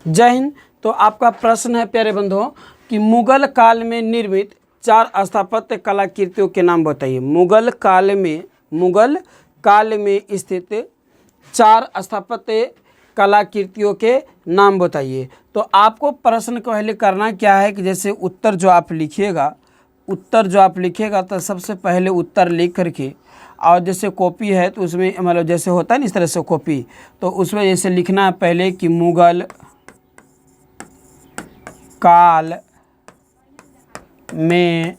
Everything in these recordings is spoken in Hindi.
जय हिंद। तो आपका प्रश्न है प्यारे बंधुओं कि मुगल काल में निर्मित 4 स्थापत्य कलाकृतियों के नाम बताइए। मुगल काल में स्थित 4 स्थापत्य कलाकृतियों के नाम बताइए। तो आपको प्रश्न को पहले करना क्या है कि जैसे उत्तर जो आप लिखिएगा तो सबसे पहले उत्तर लिख करके, और जैसे कॉपी है तो उसमें मतलब जैसे होता है ना इस तरह से कॉपी, तो उसमें जैसे लिखना है पहले कि मुगल काल में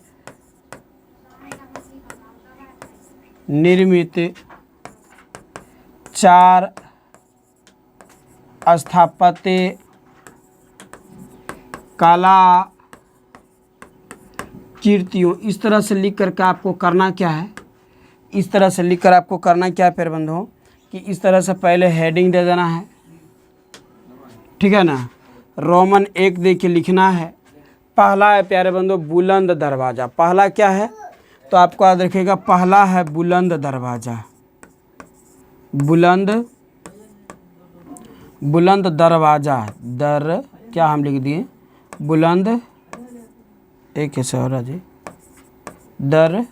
निर्मित 4 स्थापत्य कलाकृतियों, इस तरह से लिख करके आपको करना क्या है, इस तरह से लिख कर आपको करना क्या है प्यारे बंधुओं कि इस तरह से पहले हेडिंग दे देना है, ठीक है ना। रोमन 1 दे के लिखना है। पहला है प्यारे बंधुओं बुलंद दरवाज़ा। पहला क्या है तो आपको याद रखिएगा, पहला है बुलंद दरवाज़ा। बुलंद दरवाज़ा, क्या हम लिख दिए, बुलंद एक कैसे हो रहा जी, दरवाज़ा।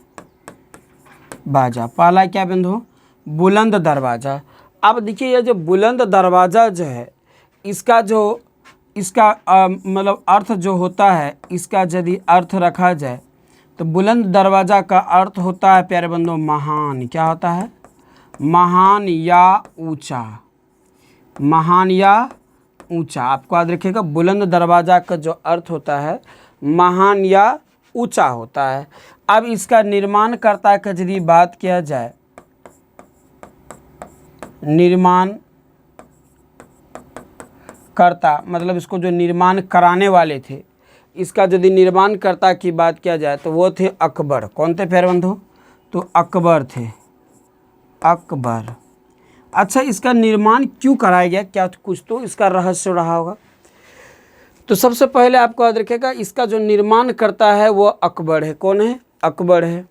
पहला क्या बंधुओं, बुलंद दरवाज़ा। अब देखिए ये जो बुलंद दरवाज़ा जो है, इसका मतलब अर्थ जो होता है, इसका यदि अर्थ रखा जाए तो बुलंद दरवाज़ा का अर्थ होता है प्यारे बंधुओं महान। क्या होता है, महान या ऊंचा, महान या ऊंचा। आपको याद रखिएगा बुलंद दरवाज़ा का जो अर्थ होता है महान या ऊंचा होता है। अब इसका निर्माणकर्ता का यदि बात किया जाए, निर्माणकर्ता मतलब इसको जो निर्माण कराने वाले थे, इसका यदि निर्माणकर्ता की बात किया जाए तो वो थे अकबर। कौन थे प्यारे बंधु, तो अकबर थे, अकबर। अच्छा, इसका निर्माण क्यों कराया गया, क्या कुछ तो इसका रहस्य रहा होगा। तो सबसे पहले आपको याद रखिएगा इसका जो निर्माण करता है वो अकबर है। कौन है, अकबर है।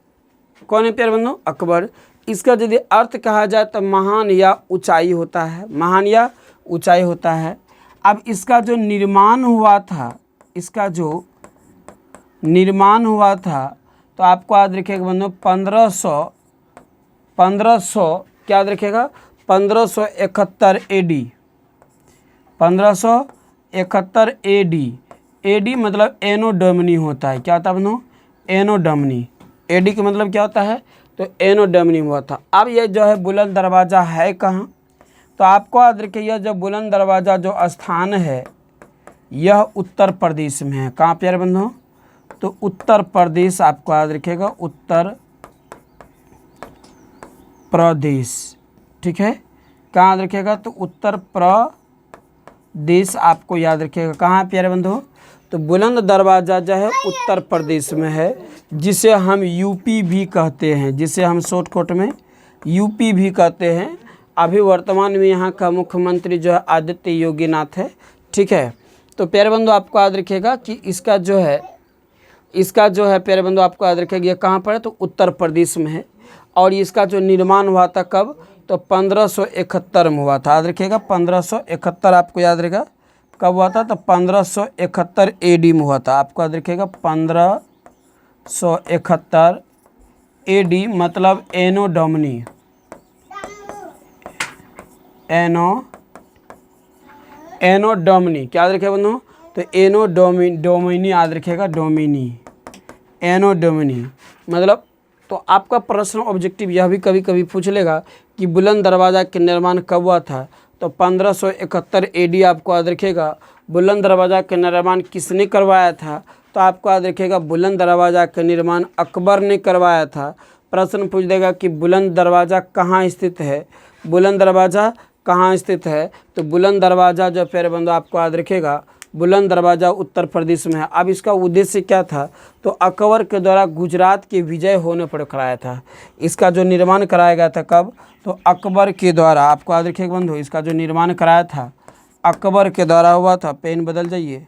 कौन है प्यारे बंधु, अकबर। इसका यदि अर्थ कहा जाए तो महान या ऊंचाई होता है, महान या ऊंचाई होता है। अब इसका जो निर्माण हुआ था, इसका जो निर्माण हुआ था तो आपको याद रखिएगा बंधु 1500 क्या याद रखिएगा 1571 AD, 1571 AD मतलब एनो डोमिनी होता है। क्या होता है बंधु, एनो डोमिनी। AD का मतलब क्या होता है, तो एनो डोमिनी हुआ था। अब ये जो है बुलंद दरवाज़ा है कहाँ, तो आपको याद रखिए यह जो बुलंद दरवाज़ा जो स्थान है यह उत्तर प्रदेश में है। कहाँ प्यारे बंधु, तो उत्तर प्रदेश। आपको याद रखिएगा उत्तर प्रदेश, ठीक है। कहाँ याद रखिएगा, तो उत्तर प्रदेश आपको याद रखिएगा। कहाँ प्यारे बंधु, तो बुलंद दरवाज़ा जो है उत्तर प्रदेश में है, जिसे हम यूपी भी कहते हैं, जिसे हम शॉर्टकट में यूपी भी कहते हैं। अभी वर्तमान में यहाँ का मुख्यमंत्री जो है आदित्य योगीनाथ है, ठीक है। तो प्यारे बंधु आपको याद रखिएगा कि इसका जो है प्यारे बंधु आपको याद रखिएगा ये कहाँ पर है, तो उत्तर प्रदेश में है। और इसका जो निर्माण हुआ था कब, तो 1571 में हुआ था। याद रखिएगा 1571 आपको याद रहेगा कब हुआ था, तो 1571 AD में हुआ था। आपको याद रखिएगा 1571 AD मतलब एनो डोमिनी, एनो डोमिनी। क्या याद रखिएगा बंधु, तो एनो डोमिनी याद रखिएगा, डोमिनी, एनो डोमिनी मतलब। तो आपका प्रश्न ऑब्जेक्टिव यह भी कभी कभी पूछ लेगा कि बुलंद दरवाज़ा के निर्माण कब हुआ था, तो 1571 AD आपको याद रखिएगा। बुलंद दरवाज़ा का निर्माण किसने करवाया था, तो आपको याद रखिएगा बुलंद दरवाज़ा का निर्माण अकबर ने करवाया था। प्रश्न पूछ देगा कि बुलंद दरवाज़ा कहाँ स्थित है, बुलंद दरवाज़ा कहाँ स्थित है, तो बुलंद दरवाज़ा जो प्यारे बंधु आपको याद रखिएगा बुलंद दरवाज़ा उत्तर प्रदेश में है। अब इसका उद्देश्य क्या था, तो अकबर के द्वारा गुजरात के विजय होने पर कराया था। इसका जो निर्माण कराया गया था कब, तो अकबर के द्वारा। आपको याद रखिएगा बंधु इसका जो निर्माण कराया था अकबर के द्वारा हुआ था। पेन बदल जाइए।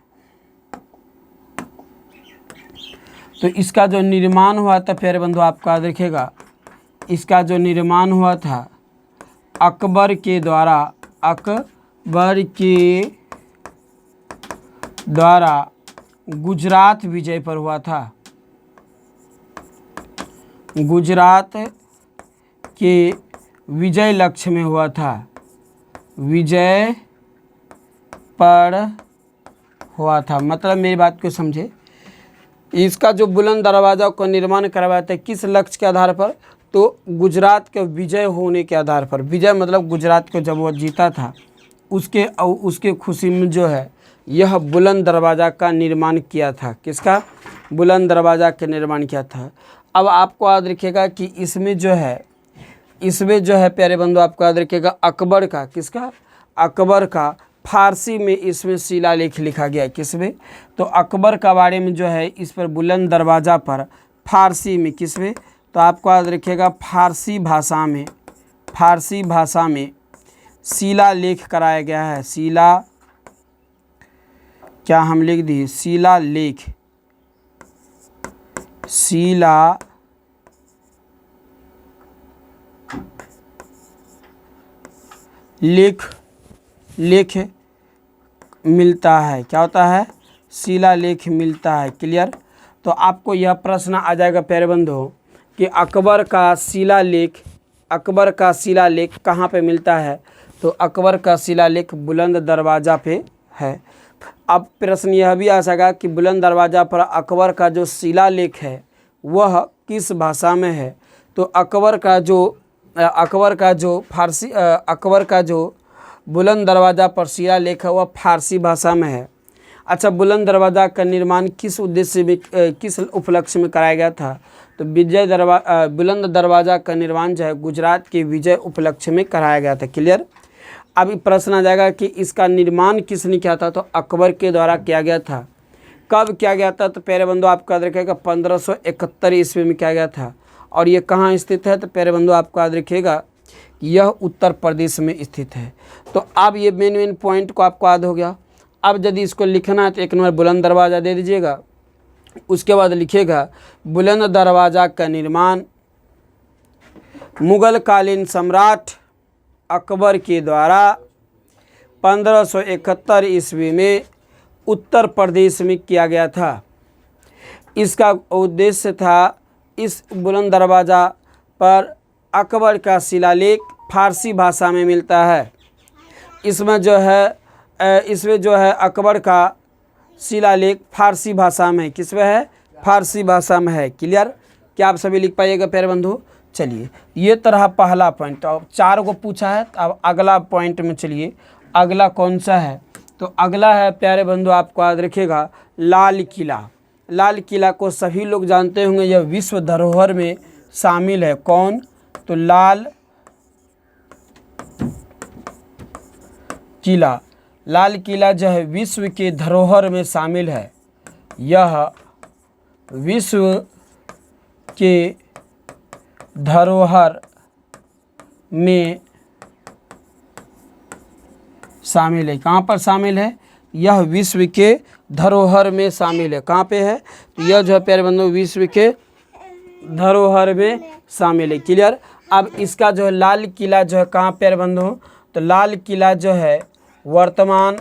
तो इसका जो निर्माण हुआ था प्यारे बंधु आपको याद रखिएगा, इसका जो निर्माण हुआ था अकबर के द्वारा, अकबर के द्वारा गुजरात विजय पर हुआ था। गुजरात के विजय लक्ष्य में हुआ था। विजय पर हुआ था, मतलब मेरी बात को समझे। इसका जो बुलंद दरवाज़ा का निर्माण करवाया था किस लक्ष्य के आधार पर, तो गुजरात के विजय होने के आधार पर। विजय मतलब गुजरात को जब वो जीता था उसके खुशी में जो है यह बुलंद दरवाज़ा का निर्माण किया था। किसका? बुलंद दरवाज़ा का निर्माण किया था। अब आपको याद रखिएगा कि इसमें जो है प्यारे बंधु आपको याद रखिएगा अकबर का, किसका? अकबर का फारसी में इसमें शिलालेख लिखा गया। किसमें? तो अकबर का बारे में जो है इस पर बुलंद दरवाज़ा पर फारसी में, किसमें? तो आपको याद रखिएगा फारसी भाषा में शिलालेख कराया गया है। क्या हम लिख दिए? शिलालेख लेख मिलता है। क्या होता है? शिलालेख मिलता है। क्लियर? तो आपको यह प्रश्न आ जाएगा प्यारे बंधु कि अकबर का शिलालेख कहाँ पे मिलता है? तो अकबर का शिलालेख बुलंद दरवाज़ा पे है। अब प्रश्न यह भी आ सका कि बुलंद दरवाज़ा पर अकबर का जो शिलालेख है वह किस भाषा में है? तो अकबर का जो बुलंद दरवाज़ा पर शिलालेख है वह फारसी भाषा में है। अच्छा, बुलंद दरवाज़ा का निर्माण किस उद्देश्य में, किस उपलक्ष्य में कराया गया था? तो बुलंद दरवाज़ा का निर्माण जो है गुजरात के विजय उपलक्ष्य में कराया गया था। क्लियर? अभी प्रश्न आ जाएगा कि इसका निर्माण किसने किया था? तो अकबर के द्वारा किया गया था। कब किया गया था? तो प्यारे बंधु आपको याद रखिएगा 1571 ईस्वी में किया गया था। और ये कहाँ स्थित है? तो प्यारे बंधु आपको याद रखिएगा यह उत्तर प्रदेश में स्थित है। तो अब ये मेन पॉइंट को आपको याद हो गया। अब यदि इसको लिखना है तो एक नंबर बुलंद दरवाज़ा दे दीजिएगा, उसके बाद लिखिएगा बुलंद दरवाज़ा का निर्माण मुगल कालीन सम्राट अकबर के द्वारा 1571 ईस्वी में उत्तर प्रदेश में किया गया था। इसका उद्देश्य था इस बुलंद दरवाज़ा पर अकबर का शिलालेख फारसी भाषा में मिलता है। इसमें जो है अकबर का शिलालेख फारसी भाषा में, किसमें है? फारसी भाषा में है। क्लियर? क्या आप सभी लिख पाइएगा प्यारे बंधु? चलिए, ये तरह पहला पॉइंट। तो अब 4 को पूछा है, तो अब अगला पॉइंट में चलिए। अगला कौन सा है? तो अगला है प्यारे बंधु आपको याद रखिएगा लाल किला। लाल किला को सभी लोग जानते होंगे, यह विश्व धरोहर में शामिल है। कौन? तो लाल किला जो है विश्व के धरोहर में शामिल है। यह विश्व के धरोहर में शामिल है। कहाँ पर शामिल है? यह विश्व के धरोहर में शामिल है। कहाँ पे है? तो यह जो है प्यारे बंधु विश्व के धरोहर में शामिल है। क्लियर? अब इसका जो है लाल किला जो है कहाँ प्यारे बंधु? तो लाल किला जो है वर्तमान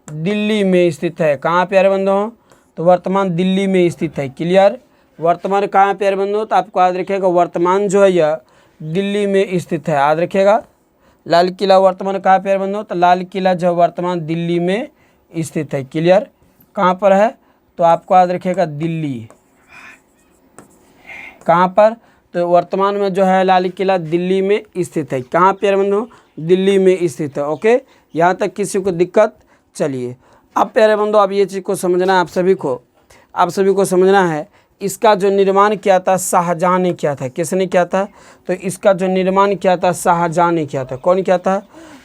दिल्ली में स्थित है। कहाँ प्यारे बंधु? तो वर्तमान दिल्ली में स्थित है। क्लियर? वर्तमान कहाँ प्यारे बंधु? तो आपको याद रखिएगा वर्तमान जो है यह दिल्ली में स्थित है। याद रखिएगा लाल किला वर्तमान कहाँ प्यारे बंधु? तो लाल किला जो है वर्तमान दिल्ली में स्थित है। क्लियर? कहाँ पर है? तो आपको याद रखिएगा दिल्ली। कहाँ पर? तो वर्तमान में जो है लाल किला दिल्ली में स्थित है। कहाँ प्यारे बंधु? दिल्ली में स्थित है। ओके, यहाँ तक किसी को दिक्कत? चलिए, अब प्यारे बंधु अब ये चीज़ को समझना है, आप सभी को समझना है। इसका जो निर्माण किया था शाहजहाँ ने किया था। किसने किया था? तो इसका जो निर्माण किया था शाहजहाँ ने किया था। कौन किया था?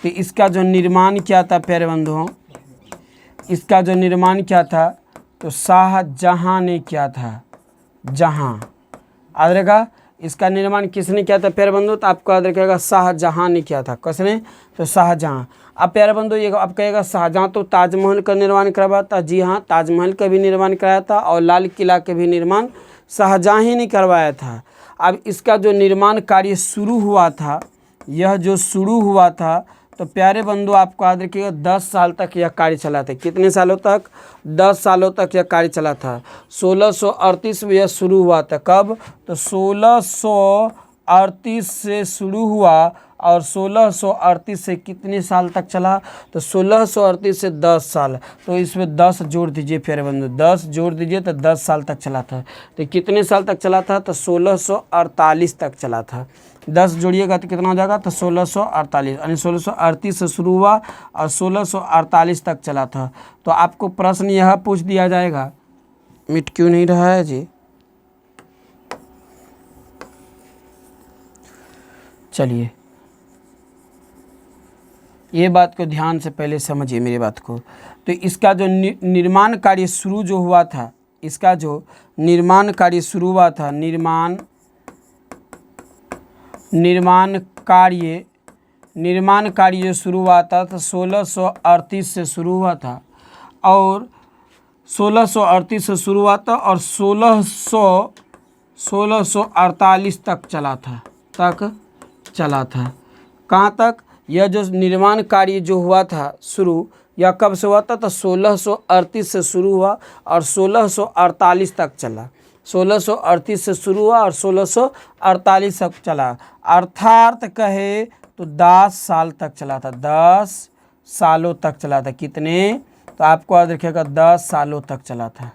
तो इसका जो निर्माण किया था प्यारे बंधु, इसका जो निर्माण किया था तो शाहजहाँ ने किया था। जहाँ याद रखा, इसका निर्माण किसने किया था प्यारे बंधु? तो आपको याद रखेगा शाहजहाँ ने किया था। किसने? तो शाहजहाँ। अब प्यारे बंधु ये आप कहेगा शाहजहाँ तो ताजमहल का निर्माण करवाया था। जी हाँ, ताजमहल का भी निर्माण कराया था और लाल किला का भी निर्माण शाहजहाँ ही ने करवाया था। अब इसका जो निर्माण कार्य शुरू हुआ था, यह जो शुरू हुआ था तो प्यारे बंधु आपको याद रखिएगा 10 साल तक यह कार्य चला था। कितने सालों तक? 10 सालों तक यह कार्य चला था। 1638 में यह शुरू हुआ था। कब? तो 1638 से शुरू हुआ और 1638 से कितने साल तक चला? तो 1638 से 10 साल, तो इसमें 10 जोड़ दीजिए प्यारे बंधु, 10 जोड़ दीजिए तो 10 साल तक चला था। तो कितने साल तक चला था? तो 1648 तक चला था। 10 जोड़िएगा तो कितना हो जाएगा? तो 1648, यानी 1638 से शुरू हुआ और 1648 तक चला था। तो आपको प्रश्न यह पूछ दिया जाएगा, मिट क्यों नहीं रहा है जी? चलिए ये बात को ध्यान से पहले समझिए मेरी बात को। तो इसका जो निर्माण कार्य शुरू जो हुआ था, इसका जो निर्माण कार्य शुरू हुआ था, निर्माण कार्य जो शुरू हुआ था तो 1638 से शुरू हुआ था और 1638 से शुरू हुआ था और 1648 तक चला था। कहाँ तक? यह जो निर्माण कार्य जो हुआ था शुरू, यह कब से हुआ था? तो 1638 से शुरू हुआ और 1648 तक चला। 1638 से शुरू हुआ और 1648 तक चला, अर्थात कहे तो 10 साल तक चला था। 10 सालों तक चला था। कितने? तो आपको याद रखिएगा 10 सालों तक चला था।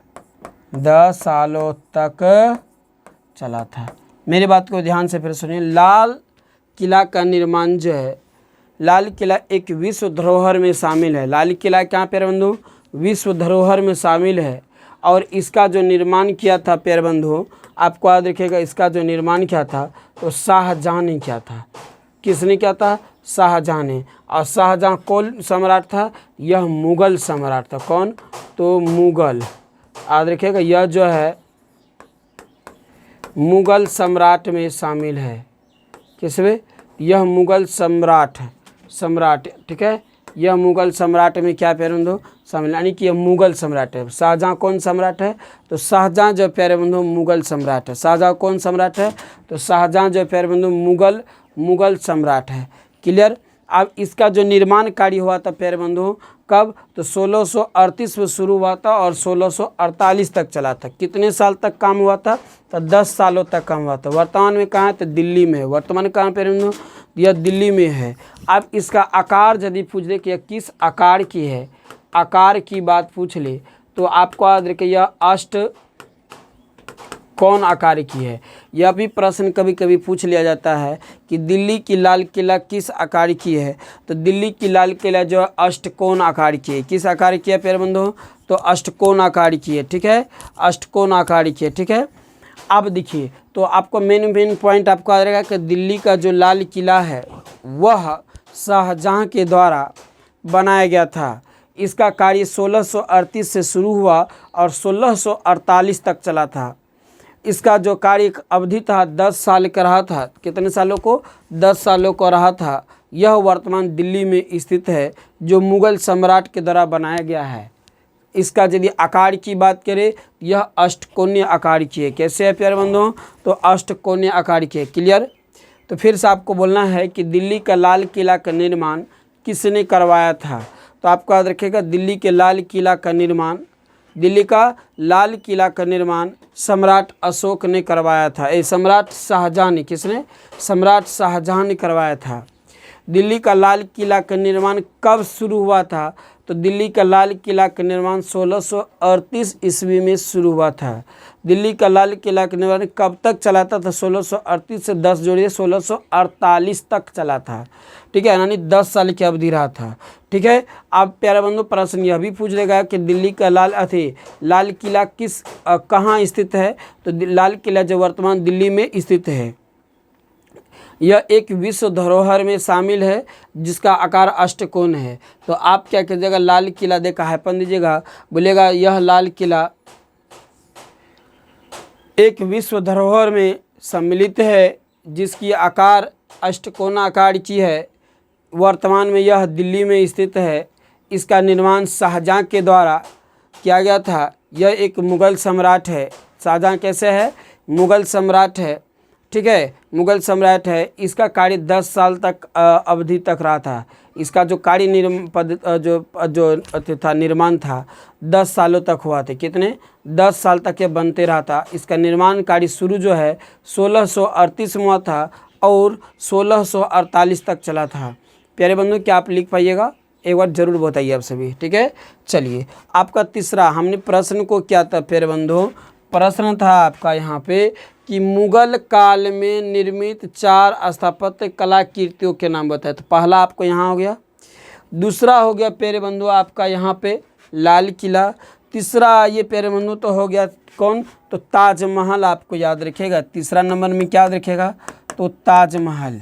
10 सालों तक चला था। मेरी बात को ध्यान से फिर सुनिए। लाल किला का निर्माण जो है, लाल किला एक विश्व धरोहर में शामिल है। लाल किला क्या प्यारे बंधु? विश्व धरोहर में शामिल है। और इसका जो निर्माण किया था प्यारे बंधु, आपको याद रखिएगा, इसका जो निर्माण किया था तो शाहजहाँ ने किया था। किसने किया था? शाहजहाँ ने। और शाहजहाँ कौन सम्राट था? यह मुग़ल सम्राट था। कौन? तो मुग़ल। याद रखिएगा यह जो है मुग़ल सम्राट में शामिल है। किसमें? यह मुग़ल सम्राट, ठीक है। यह मुग़ल सम्राट में क्या प्यारे बंधु? शामिल, यानी कि यह मुग़ल सम्राट है। शाहजहाँ कौन सम्राट है? तो शाहजहाँ जो प्यारे बंधु मुग़ल सम्राट है। शाहजहाँ कौन सम्राट है? तो शाहजहाँ जो प्यारे बंधु मुग़ल सम्राट है। क्लियर? अब इसका जो निर्माण कार्य हुआ था प्यारे बंधु कब? तो 1638 में शुरू हुआ था और 1648 तक चला था। कितने साल तक काम हुआ था? तो 10 सालों तक काम हुआ था। वर्तमान में कहाँ है? तो दिल्ली में है। वर्तमान कहाँ प्यारे बंधु? यह दिल्ली में है। अब इसका आकार यदि पूछ ले कि यह किस आकार की है, आकार की बात पूछ ले तो आपको याद रखिए यह अष्टकोण आकार की है। यह भी प्रश्न कभी कभी पूछ लिया जाता है कि दिल्ली की लाल किला किस आकार की है। तो दिल्ली की लाल किला जो है अष्टकोण आकार की है। किस आकार की है प्यारे बंधु? तो अष्टकोण आकार की है। ठीक है, अष्टकोण आकार की है। ठीक है। अब देखिए तो आपको मेन पॉइंट आपको आ जाएगा कि दिल्ली का जो लाल किला है वह शाहजहाँ के द्वारा बनाया गया था। इसका कार्य 1638 से शुरू हुआ और 1648 तक चला था। इसका जो कार्य अवधि था 10 साल का रहा था। कितने सालों को? 10 सालों को रहा था। यह वर्तमान दिल्ली में स्थित है जो मुग़ल सम्राट के द्वारा बनाया गया है। इसका यदि आकार की बात करें यह अष्टकोणीय आकार की है। कैसे है प्यारे बंधुओं? तो अष्टकोणीय आकार की है। क्लियर? तो फिर से आपको बोलना है कि दिल्ली का लाल किला का निर्माण किसने करवाया था? तो आपको याद रखिएगा दिल्ली का लाल किला का निर्माण सम्राट अशोक ने करवाया था। सम्राट शाहजहाँ ने। किसने? सम्राट शाहजहाँ ने करवाया था। दिल्ली का लाल किला का निर्माण कब शुरू हुआ था? तो दिल्ली का लाल किला का निर्माण 1638 ईस्वी में शुरू हुआ था। दिल्ली का लाल किला का निर्माण कब तक चला था? तो 1638 से 10 जोड़िए 1648 तक चला था। ठीक है, यानी 10 साल की अवधि रहा था। ठीक है। अब प्यारे बंधु प्रश्न यह भी पूछ लेगा कि दिल्ली का लाल किला कहाँ स्थित है? तो लाल किला जो वर्तमान दिल्ली में स्थित है यह एक विश्व धरोहर में शामिल है जिसका आकार अष्टकोण है। तो आप क्या कीजिएगा, लाल किला देखा हाइफन दीजिएगा, बोलेगा यह लाल किला एक विश्व धरोहर में सम्मिलित है जिसकी आकार अष्टकोण आकार की है। वर्तमान में यह दिल्ली में स्थित है। इसका निर्माण शाहजहाँ के द्वारा किया गया था। यह एक मुग़ल सम्राट है। शाहजहाँ कैसे है? मुग़ल सम्राट है। ठीक है, मुगल सम्राट है, इसका कार्य 10 साल तक अवधि तक रहा था। इसका जो कार्य जो था निर्माण था 10 सालों तक हुआ था। कितने? 10 साल तक ये बनते रहा था। इसका निर्माण कार्य शुरू जो है 1638 में हुआ था और 1648 तक चला था। प्यारे बंधु, क्या आप लिख पाइएगा? एक बार जरूर बताइए आप सभी। ठीक है, चलिए आपका तीसरा, हमने प्रश्न को क्या था प्यारे बंधु? प्रश्न था आपका यहाँ पे कि मुगल काल में निर्मित 4 स्थापत्य कलाकृतियों के नाम बताए। तो पहला आपको यहाँ हो गया, दूसरा हो गया प्यारे बंधु आपका यहाँ पे लाल किला, तीसरा ये प्यारे बंधु तो हो गया कौन? तो ताजमहल आपको याद रखिएगा। तीसरा नंबर में क्या याद रखिएगा? तो ताजमहल।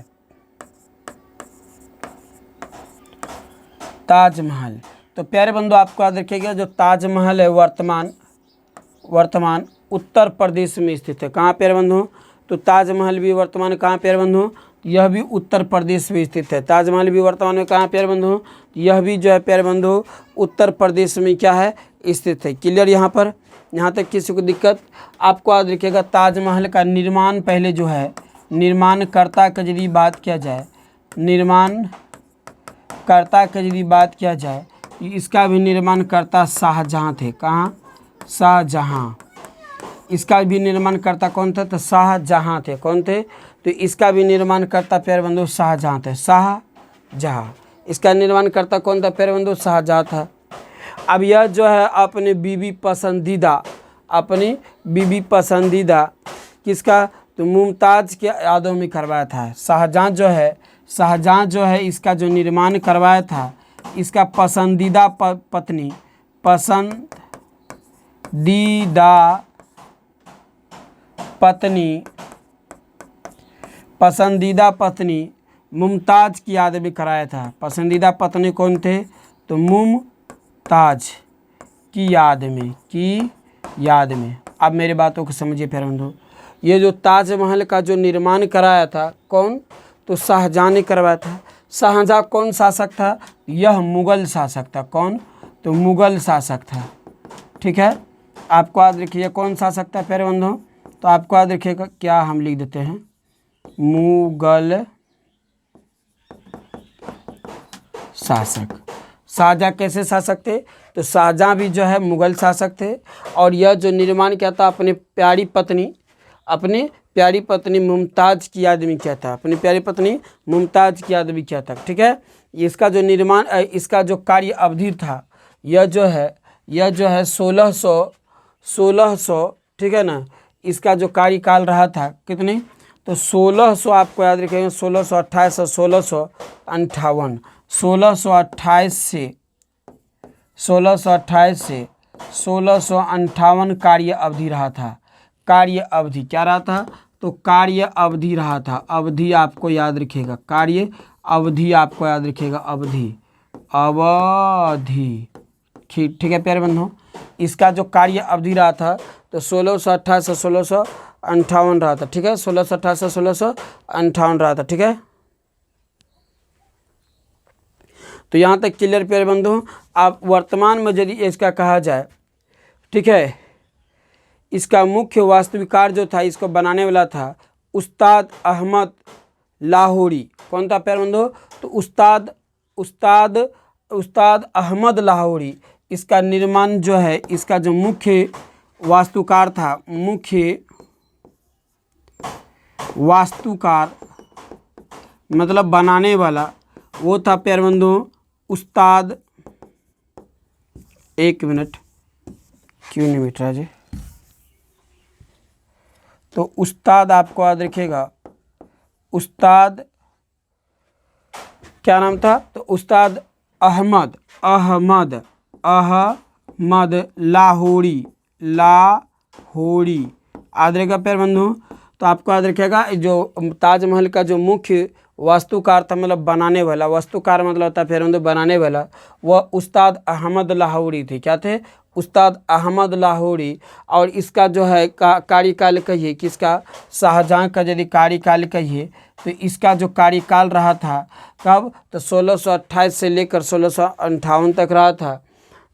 ताजमहल तो प्यारे बंधु आपको याद रखिएगा जो ताजमहल है वर्तमान उत्तर प्रदेश में स्थित है। कहाँ प्यारे बंधु? तो ताजमहल भी वर्तमान कहाँ प्यारे बंधु? यह भी उत्तर प्रदेश में स्थित है। ताजमहल भी वर्तमान में कहाँ प्यारे बंधु? यह भी जो है प्यारे बंधु उत्तर प्रदेश में क्या है? स्थित है। क्लियर यहाँ पर? यहाँ तक किसी को दिक्कत? आपको याद रखिएगा ताजमहल का निर्माण पहले जो है निर्माणकर्ता का यदि बात किया जाए, निर्माणकर्ता का यदि बात किया जाए, इसका भी निर्माणकर्ता शाहजहाँ थे। कहाँ? शाहजहाँ। इसका भी निर्माणकर्ता कौन था? तो शाहजहाँ थे। कौन थे? तो इसका भी निर्माणकर्ता प्यारे बंधु शाहजहाँ थे। शाहजहाँ। इसका निर्माणकर्ता कौन था प्यारे बंधु? शाहजहाँ था। अब यह जो है अपनी बीवी पसंदीदा किसका? तो मुमताज़ के यादों में करवाया था। शाहजहाँ जो है इसका जो निर्माण करवाया था, इसका पसंदीदा पसंदीदा पत्नी मुमताज़ की याद में कराया था। पसंदीदा पत्नी कौन थे? तो मुमताज़ की याद में। अब मेरी बातों को समझिए प्यारे बंधु, ये जो ताजमहल का जो निर्माण कराया था कौन? तो शाहजहाँ ने करवाया था। शाहजहाँ कौन शासक था? यह मुगल शासक था। कौन? तो मुगल शासक था। ठीक है, आपको याद रखिए कौन शासक था प्यारे बंधु? तो आपको याद रखिएगा, क्या हम लिख देते हैं, मुगल शासक। शाहजहाँ कैसे शासक थे? तो शाहजहाँ भी जो है मुगल शासक थे और यह जो निर्माण किया था अपनी प्यारी पत्नी मुमताज़ की याद में किया था। अपनी प्यारी पत्नी मुमताज़ की याद में किया था। ठीक है, इसका जो निर्माण, इसका जो कार्य अवधि था यह जो है 1600 ठीक है ना। इसका जो कार्यकाल रहा था कितने? तो 1600 आपको याद रखेंगे 1628 और 1658। 1628 से 1658 कार्य अवधि रहा था। कार्य अवधि क्या रहा था? तो कार्य अवधि रहा था। अवधि आपको याद रखिएगा, कार्य अवधि आपको याद रखिएगा, अवधि। ठीक है प्यारे बंधु, इसका जो कार्य अवधि रहा था तो 1628 से 1658 रहा था। ठीक है, 1628 से 1658 रहा था। ठीक है, तो यहाँ तक क्लियर प्यारे बंधु। आप वर्तमान में यदि इसका कहा जाए, ठीक है, इसका मुख्य वास्तुकार जो था, इसको बनाने वाला था उस्ताद अहमद लाहौरी। कौन था प्यारे बंधु? तो उस्ताद अहमद लाहौरी। इसका निर्माण जो है, इसका जो मुख्य वास्तुकार था, मुख्य वास्तुकार मतलब बनाने वाला, वो था प्यारे बंधु उस्ताद, एक मिनट क्यों नहीं मिट रहा जी। तो उस्ताद आपको याद रखिएगा, उस्ताद क्या नाम था? तो उस्ताद अहमद लाहौरी। याद रखेगा प्यारे बंधु। तो आपको याद रखिएगा जो ताजमहल का जो मुख्य वास्तुकार था, मतलब बनाने वाला, वास्तुकार मतलब होता है प्यारे बंधु बनाने वाला, वह उस्ताद अहमद लाहौरी थे। क्या थे? उस्ताद अहमद लाहौरी। और इसका जो है कार्यकाल कहिए किसका? शाहजहाँ का यदि कार्यकाल कहिए तो इसका जो कार्यकाल रहा था कब? तो 1628 से लेकर 1658 तक रहा था।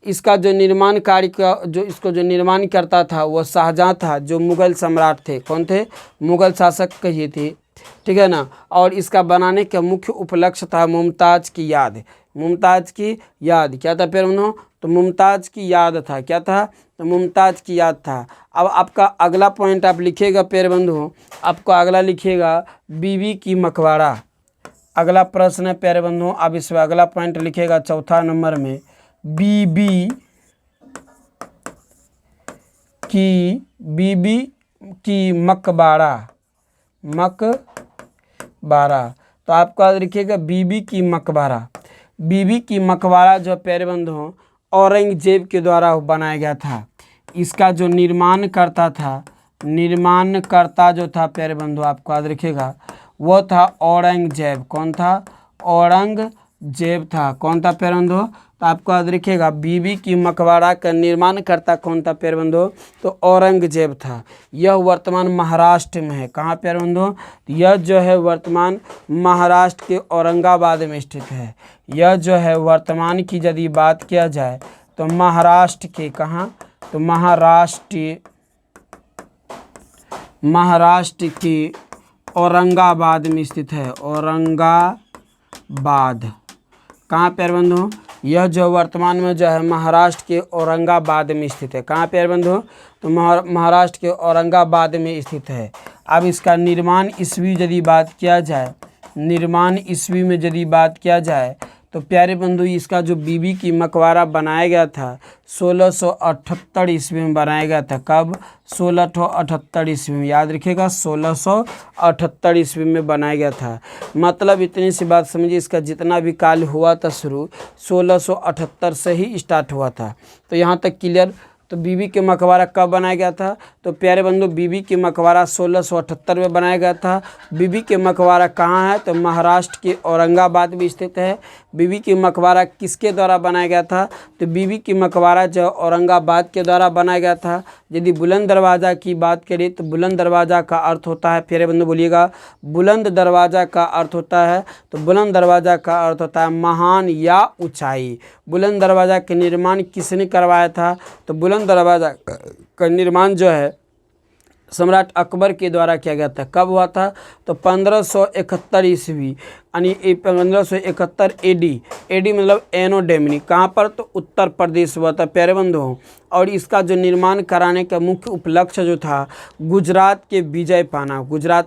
इसका जो निर्माण कार्य का जो निर्माण करता था वो शाहजहाँ था, जो मुग़ल सम्राट थे। कौन थे? मुग़ल शासक कहिए थे, ठीक है ना। और इसका बनाने का मुख्य उपलक्ष्य था मुमताज़ की याद। मुमताज़ की याद क्या था प्यारे बंधुओं? तो मुमताज़ की याद था। क्या था? तो मुमताज़ की याद था। अब आपका अगला पॉइंट आप लिखिएगा प्यारे बंधुओं, आपको अगला लिखिएगा बीबी की मकबरा। अगला प्रश्न है प्यारे बंधुओं, आप इसमें अगला पॉइंट लिखिएगा चौथा नंबर में, बीबी की मकबरा। तो आपका लिखिएगा बीबी की मकबरा। बीबी की मकबरा जो प्यारे बंधुओं औरंगजेब के द्वारा बनाया गया था। इसका जो निर्माणकर्ता जो था प्यारे बंधु, आपको याद रखिएगा, वो था औरंगजेब। कौन था? औरंगजेब था। कौन था प्यारे बंधु? तो आपको याद रखिएगा बीबी की मकबरा का निर्माणकर्ता कौन था प्यारे बंधु? तो औरंगजेब था। यह वर्तमान महाराष्ट्र में है। कहाँ प्यारे बंधु? यह जो है वर्तमान महाराष्ट्र के औरंगाबाद में स्थित है। यह जो है वर्तमान की यदि बात किया जाए तो महाराष्ट्र के कहाँ? तो महाराष्ट्र के औरंगाबाद में स्थित है। औरंगाबाद कहाँ प्यारे बंधु? यह जो वर्तमान में जो है महाराष्ट्र के औरंगाबाद में स्थित है। कहाँ प्यारे बंधु? तो महाराष्ट्र के औरंगाबाद में स्थित है। अब इसका निर्माण ईस्वी यदि बात किया जाए, तो प्यारे बंधु इसका जो बीबी की मकबरा बनाया गया था 1678 ईस्वी में बनाया गया था। कब? 1678 ईस्वी में। याद रखिएगा 1678 ईस्वी में बनाया गया था। मतलब इतनी सी बात समझिए, इसका जितना भी काल हुआ था शुरू 1678 से ही स्टार्ट हुआ था। तो यहाँ तक क्लियर। तो बीबी के मकबरा कब बनाया गया था? तो प्यारे बंधु बीबी के मकबरा 1678 में बनाया गया था। बीबी के मकबरा कहाँ है? तो महाराष्ट्र के औरंगाबाद में स्थित है। बीबी के मकबरा किसके द्वारा बनाया गया था? तो बीबी के मकबरा जो औरंगाबाद के द्वारा बनाया गया था। यदि बुलंद दरवाज़ा की बात करें तो बुलंद दरवाज़ा का अर्थ होता है, प्यारे बंधु बोलिएगा, बुलंद दरवाज़ा का अर्थ होता है, तो बुलंद दरवाज़ा का अर्थ होता है महान या ऊंचाई। बुलंद दरवाज़ा का निर्माण किसने करवाया था? तो बुलंद दरवाज़ा का निर्माण जो है सम्राट अकबर के द्वारा किया गया था। कब हुआ था? तो 1571 ईस्वी, यानी 1571 एडी मतलब एनो डोमिनी। कहाँ पर? तो उत्तर प्रदेश हुआ था प्यारे बंधुओं। और इसका जो निर्माण कराने का मुख्य उपलक्ष्य जो था गुजरात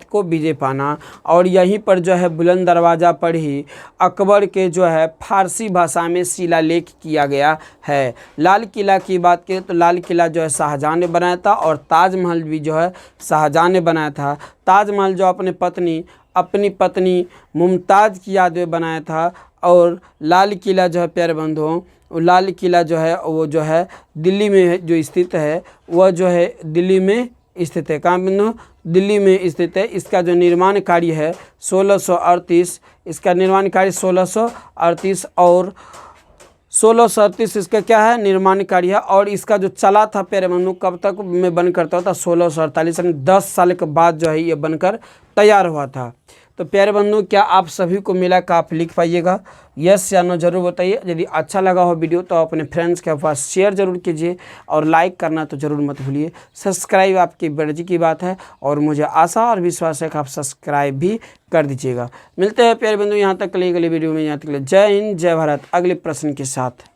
को विजय पाना। और यहीं पर जो है बुलंद दरवाज़ा पर ही अकबर के जो है फारसी भाषा में शिलालेख किया गया है। लाल किला की बात करें तो लाल किला जो है शाहजहाँ ने बनाया था, और ताजमहल भी जो है शाहजहाँ ने बनाया था। ताजमहल जो अपनी पत्नी मुमताज़ की याद में बनाया था। और लाल किला जो है प्यारे बंधुओं, लाल किला जो है वो जो है दिल्ली में जो स्थित है, वह जो है दिल्ली में स्थित है। कहाँ बंधु? दिल्ली में स्थित है। इसका जो निर्माण कार्य है 1638, इसका निर्माण कार्य 1638 और 1638 इसका क्या है? निर्माण कार्य है। और इसका जो चला था प्यारे बंधु कब तक में बन करता था? 1648, यानी 10 साल के बाद जो है ये बनकर तैयार हुआ था। तो प्यारे बंधु क्या आप सभी को मिला का आप लिख पाइएगा? यस या नो जरूर बताइए। यदि अच्छा लगा हो वीडियो तो अपने फ्रेंड्स के पास शेयर जरूर कीजिए, और लाइक करना तो जरूर मत भूलिए। सब्सक्राइब आपकी मर्जी की बात है, और मुझे आशा और विश्वास है कि आप सब्सक्राइब भी कर दीजिएगा। मिलते हैं प्यारे बंधु यहाँ तक अगली वीडियो में। यहाँ तक जय हिंद, जय भारत, अगले प्रश्न के साथ।